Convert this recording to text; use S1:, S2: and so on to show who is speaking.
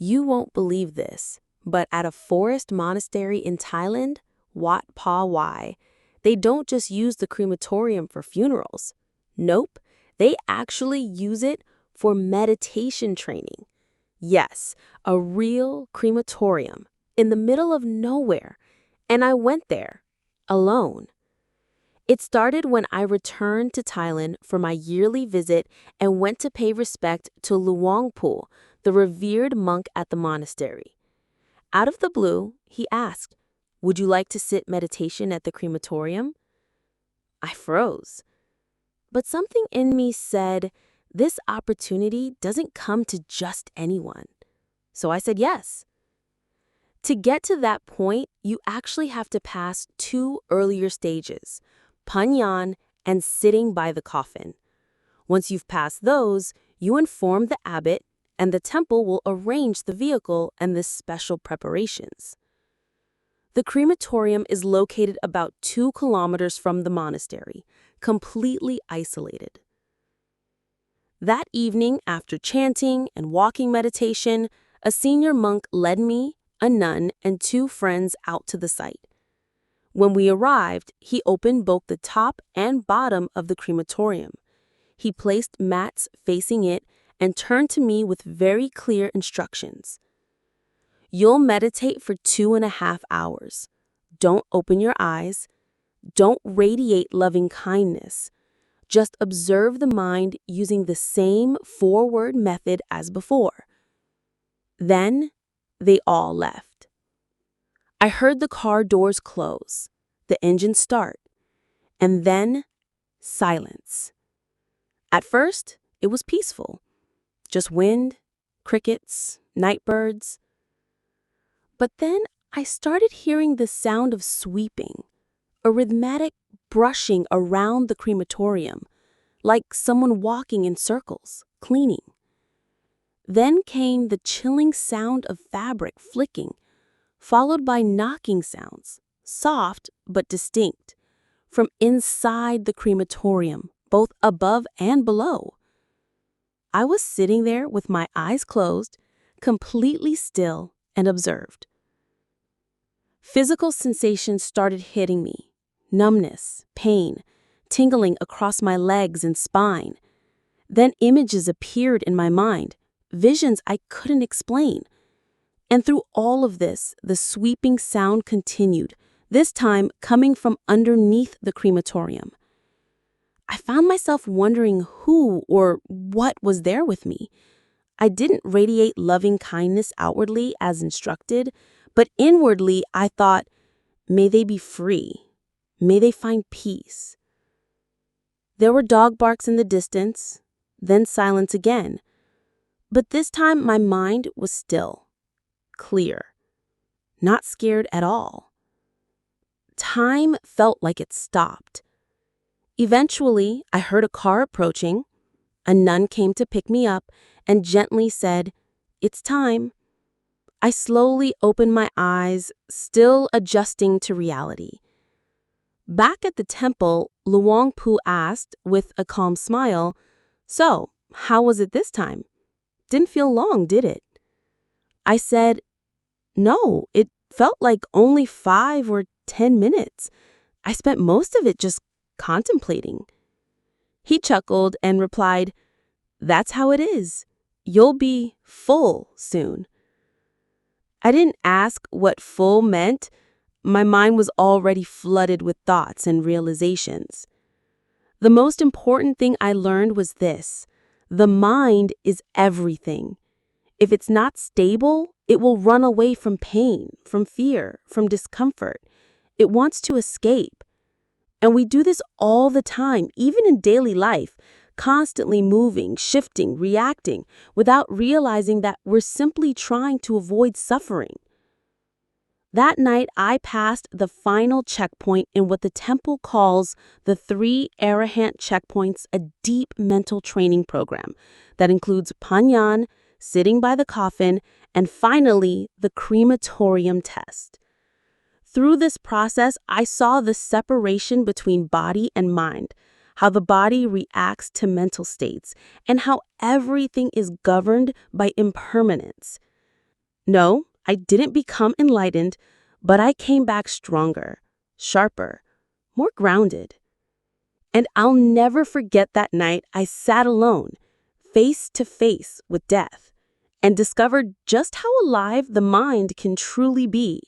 S1: You won't believe this, but at a forest monastery in Thailand, Wat Pa Wai, they don't just use the crematorium for funerals. Nope, they actually use it for meditation training. Yes, a real crematorium in the middle of nowhere. And I went there, alone. It started when I returned to Thailand for my yearly visit and went to pay respect to Luangpo, the revered monk at the monastery. Out of the blue, he asked, "Would you like to sit meditation at the crematorium?" I froze. But something in me said, this opportunity doesn't come to just anyone. So I said yes. To get to that point, you actually have to pass two earlier stages, Panyan and sitting by the coffin. Once you've passed those, you inform the abbot, and the temple will arrange the vehicle and the special preparations. The crematorium is located about 2 kilometers from the monastery, completely isolated. That evening, after chanting and walking meditation, a senior monk led me, a nun, and 2 friends out to the site. When we arrived, he opened both the top and bottom of the crematorium. He placed mats facing it and turned to me with very clear instructions. You'll meditate for 2.5 hours. Don't open your eyes. Don't radiate loving kindness. Just observe the mind using the same 4-word method as before. Then they all left. I heard the car doors close, the engine start, and then silence. At first, it was peaceful. Just wind, crickets, night birds. But then I started hearing the sound of sweeping, a rhythmic brushing around the crematorium, like someone walking in circles, cleaning. Then came the chilling sound of fabric flicking, followed by knocking sounds, soft but distinct, from inside the crematorium, both above and below. I was sitting there with my eyes closed, completely still, and observed. Physical sensations started hitting me. Numbness, pain, tingling across my legs and spine. Then images appeared in my mind, visions I couldn't explain. And through all of this, the sweeping sound continued, this time coming from underneath the crematorium. I found myself wondering who or what was there with me. I didn't radiate loving kindness outwardly as instructed, but inwardly I thought, may they be free. May they find peace. There were dog barks in the distance, then silence again. But this time my mind was still, clear, not scared at all. Time felt like it stopped. Eventually, I heard a car approaching. A nun came to pick me up and gently said, "It's time." I slowly opened my eyes, still adjusting to reality. Back at the temple, Luangpo asked with a calm smile, "So, how was it this time? Didn't feel long, did it?" I said, "No, it felt like only 5 or 10 minutes. I spent most of it just contemplating." He chuckled and replied, "That's how it is. You'll be full soon." I didn't ask what full meant. My mind was already flooded with thoughts and realizations. The most important thing I learned was this: the mind is everything. If it's not stable, it will run away from pain, from fear, from discomfort. It wants to escape. And we do this all the time, even in daily life, constantly moving, shifting, reacting, without realizing that we're simply trying to avoid suffering. That night, I passed the final checkpoint in what the temple calls the 3 Arahant checkpoints, a deep mental training program that includes Panyan, sitting by the coffin, and finally, the crematorium test. Through this process, I saw the separation between body and mind, how the body reacts to mental states, and how everything is governed by impermanence. No, I didn't become enlightened, but I came back stronger, sharper, more grounded. And I'll never forget that night I sat alone, face to face with death, and discovered just how alive the mind can truly be.